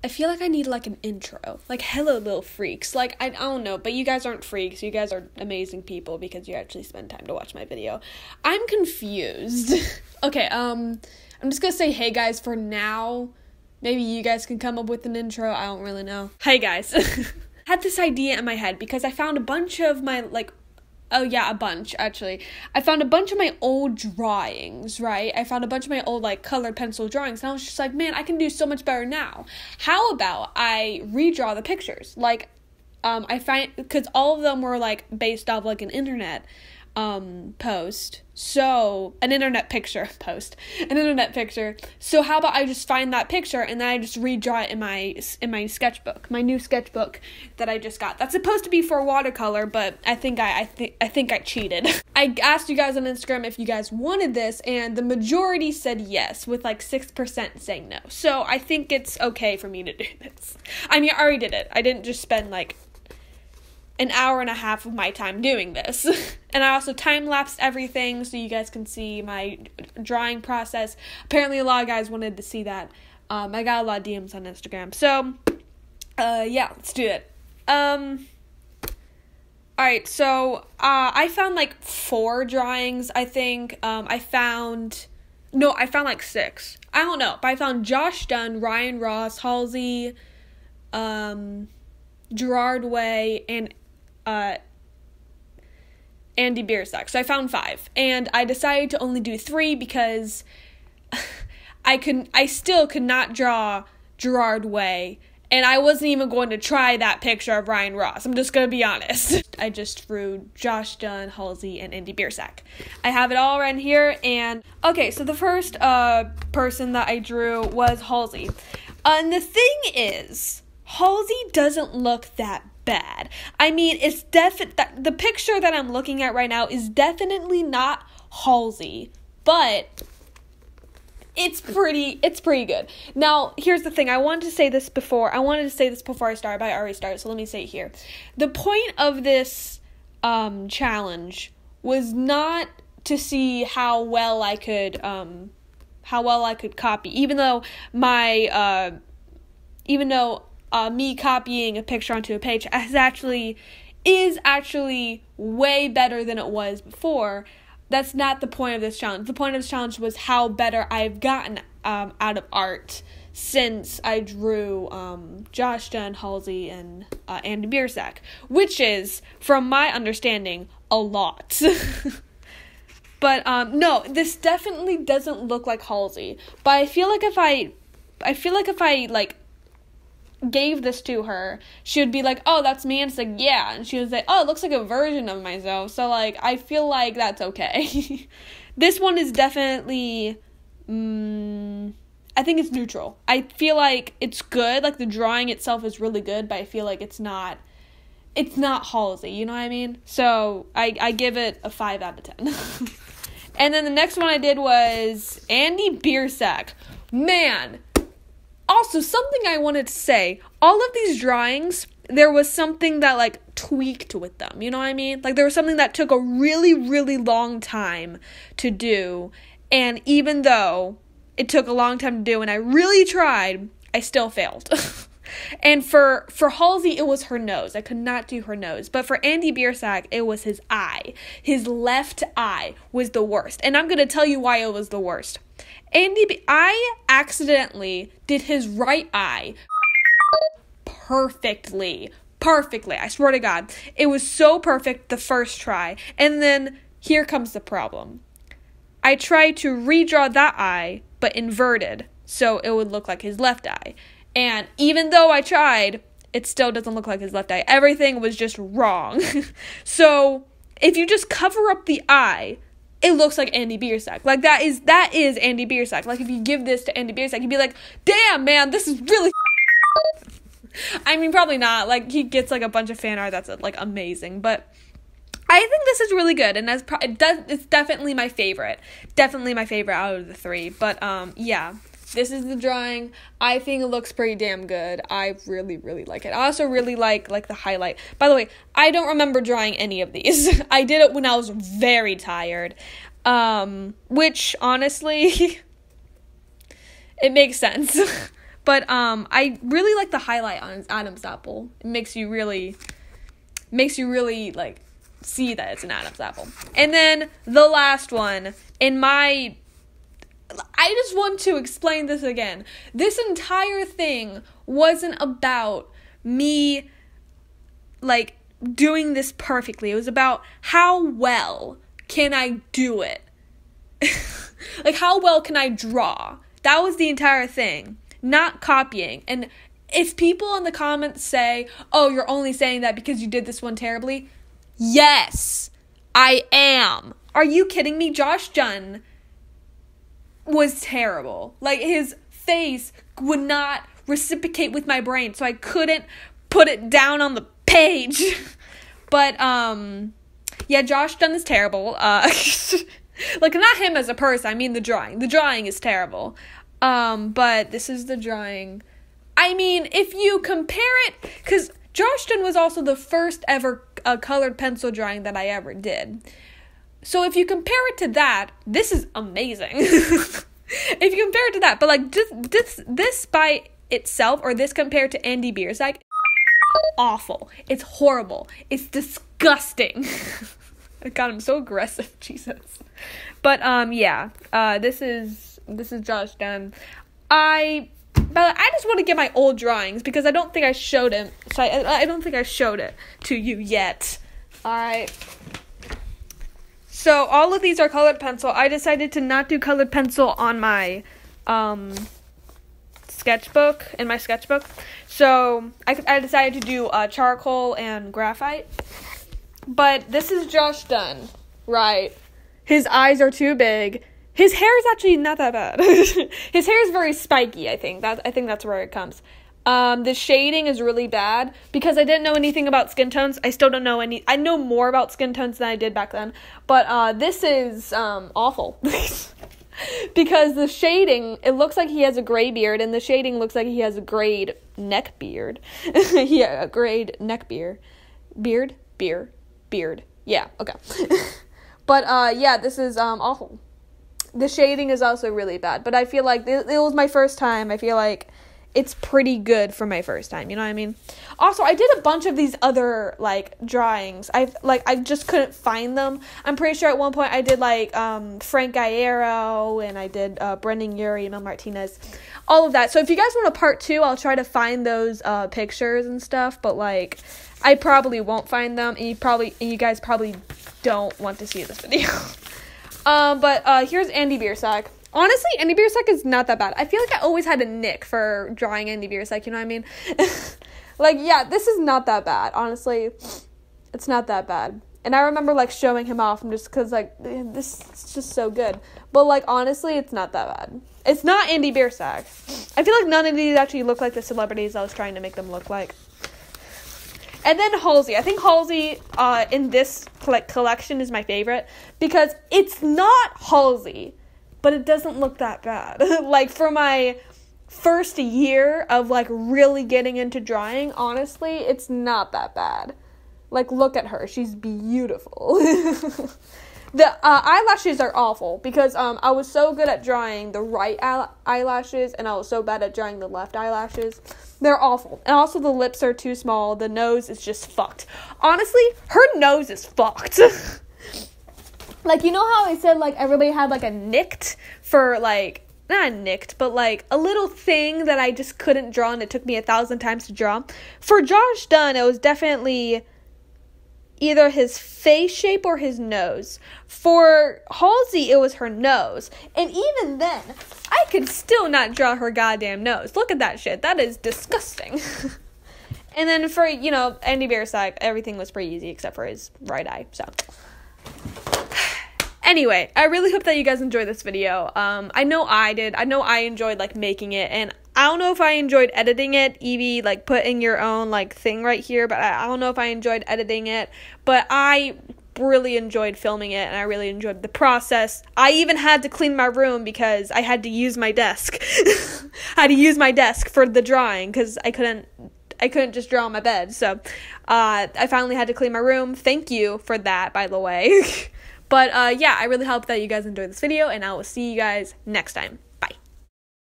I feel like I need, like, an intro. Like, hello, little freaks. Like, I don't know, but you guys aren't freaks. You guys are amazing people because you actually spend time to watch my video. I'm confused. Okay, I'm just gonna say hey, guys, for now. Maybe you guys can come up with an intro. I don't really know. Hey, guys. I had this idea in my head because I found a bunch of my, like, oh, yeah, a bunch, actually. I found a bunch of my old drawings, right? I found a bunch of my old, like, colored pencil drawings, and I was just like, man, I can do so much better now. How about I redraw the pictures? Like, I find, because all of them were, like, based off, like, an internet post. So, an internet picture. So how about I just find that picture and then I just redraw it in my sketchbook, my new sketchbook that I just got. That's supposed to be for watercolor, but I think I cheated. I asked you guys on Instagram if you guys wanted this, and the majority said yes, with like 6% saying no. So I think it's okay for me to do this. I mean, I already did it. I didn't just spend like an hour and a half of my time doing this. And I also time-lapsed everything so you guys can see my drawing process. Apparently a lot of guys wanted to see that. I got a lot of DMs on Instagram. So, yeah, let's do it. Alright, so, I found like 4 drawings, I think. I found like 6. I don't know, but I found Josh Dunn, Ryan Ross, Halsey, Gerard Way, and Andy Biersack. So I found 5, and I decided to only do 3 because I still could not draw Gerard Way, and I wasn't even going to try that picture of Ryan Ross. I'm just gonna be honest. I just drew Josh Dunn, Holsey, and Andy Biersack. I have it all right here, and okay, so the first person that I drew was Holsey. And the thing is, Halsey doesn't look that bad. I mean, it's the picture that I'm looking at right now is definitely not Halsey, but it's pretty good. Now, here's the thing. I wanted to say this before I started, but I already started, so let me say it here. The point of this challenge was not to see how well I could copy, even though me copying a picture onto a page is actually way better than it was before. That's not the point of this challenge. The point of this challenge was how better I've gotten out of art since I drew Josh Dunn, Halsey, and Andy Biersack, which is, from my understanding, a lot. But no, this definitely doesn't look like Halsey. But I feel like if I like gave this to her, she would be like, oh, that's me, and it's like, yeah, and she would say, oh, it looks like a version of myself, so, like, I feel like that's okay. This one is definitely, I think it's neutral. I feel like it's good, like, the drawing itself is really good, but I feel like it's not Halsey, you know what I mean? So, I give it a 5 out of 10. And then the next one I did was Andy Biersack. Man, also, something I wanted to say, all of these drawings, there was something that, like, tweaked with them, you know what I mean? Like, there was something that took a really, really long time to do, and even though it took a long time to do, and I really tried, I still failed. And for Halsey, it was her nose. I could not do her nose. But for Andy Biersack, it was his eye. His left eye was the worst, and I'm going to tell you why it was the worst. I accidentally did his right eye perfectly. I swear to God. It was so perfect the first try. And then here comes the problem. I tried to redraw that eye, but inverted, so it would look like his left eye. And even though I tried, it still doesn't look like his left eye. Everything was just wrong. So if you just cover up the eye, it looks like Andy Biersack. Like, that is Andy Biersack. Like, if you give this to Andy Biersack, you'd be like, damn, man, this is really I mean, probably not. Like, he gets, like, a bunch of fan art that's, like, amazing. But I think this is really good, and it's definitely my favorite. Definitely my favorite out of the 3. But, yeah. This is the drawing. I think it looks pretty damn good. I really, really like it. I also really like the highlight. By the way, I don't remember drawing any of these. I did it when I was very tired. Which, honestly, it makes sense. But I really like the highlight on Adam's apple. It makes you really like see that it's an Adam's apple. And then the last one, I just want to explain this again. This entire thing wasn't about me like doing this perfectly. It was about how well can I do it? Like, how well can I draw? That was the entire thing. Not copying. And if people in the comments say, oh, you're only saying that because you did this one terribly. Yes, I am. Are you kidding me? Josh Dunn was terrible. Like, his face would not reciprocate with my brain, so I couldn't put it down on the page. But, yeah, Josh Dunn is terrible. Like, not him as a person, I mean the drawing. The drawing is terrible. But this is the drawing. I mean, if you compare it, because Josh Dunn was also the first ever colored pencil drawing that I ever did. So if you compare it to that, this is amazing. If you compare it to that, but like this by itself, or this compared to Andy Biersack, awful. It's horrible. It's disgusting. God, I'm so aggressive, Jesus. But yeah, this is Josh Dunn. But I just want to get my old drawings because I don't think I showed it. So I don't think I showed it to you yet. Alright. So all of these are colored pencil. I decided to not do colored pencil on my sketchbook, in my sketchbook. So I decided to do charcoal and graphite. But this is Josh Dunn, right? His eyes are too big. His hair is actually not that bad. His hair is very spiky, I think. I think that's where it comes. The shading is really bad because I didn't know anything about skin tones. I still don't know I know more about skin tones than I did back then. But this is awful. Because the shading, it looks like he has a gray beard, and the shading looks like he has a grayed neck beard. Yeah, a grayed neck beard. Beard. Yeah, okay. But yeah, this is awful. The shading is also really bad, but I feel like it was my first time. I feel like it's pretty good for my first time, you know what I mean? Also, I did a bunch of these other, like, drawings. I just couldn't find them. I'm pretty sure at one point I did, like, Frank Guerrero, and I did Brendan Urie, Mel Martinez, all of that. So if you guys want a part 2, I'll try to find those pictures and stuff, but, like, I probably won't find them, and you guys probably don't want to see this video. But here's Andy Biersack. Honestly, Andy Biersack is not that bad. I feel like I always had a nick for drawing Andy Biersack, you know what I mean? Like, yeah, this is not that bad. Honestly, it's not that bad. And I remember, like, showing him off just because, like, this is just so good. But, like, honestly, it's not that bad. It's not Andy Biersack. I feel like none of these actually look like the celebrities I was trying to make them look like. And then Holsey. I think Holsey in this collection is my favorite because it's not Halsey, but it doesn't look that bad. Like, for my first year of, like, really getting into drawing, honestly, it's not that bad. Like, look at her. She's beautiful. The eyelashes are awful because I was so good at drawing the right eyelashes, and I was so bad at drawing the left eyelashes. They're awful. And also the lips are too small. The nose is just fucked. Honestly, her nose is fucked. Like, you know how I said, like, everybody had, like, a nicked for, like, not a nicked, but, like, a little thing that I just couldn't draw, and it took me 1,000 times to draw? For Josh Dunn, it was definitely either his face shape or his nose. For Halsey, it was her nose. And even then, I could still not draw her goddamn nose. Look at that shit. That is disgusting. And then for, you know, Andy Biersack, everything was pretty easy except for his right eye, so. Anyway, I really hope that you guys enjoyed this video. I know I did. I know I enjoyed, like, making it, and I don't know if I enjoyed editing it, Evie, like, putting your own, like, thing right here, but I don't know if I enjoyed editing it, but I really enjoyed filming it, and I really enjoyed the process. I even had to clean my room because I had to use my desk. I had to use my desk for the drawing because I couldn't just draw on my bed, so I finally had to clean my room. Thank you for that, by the way. But yeah, I really hope that you guys enjoyed this video, and I will see you guys next time.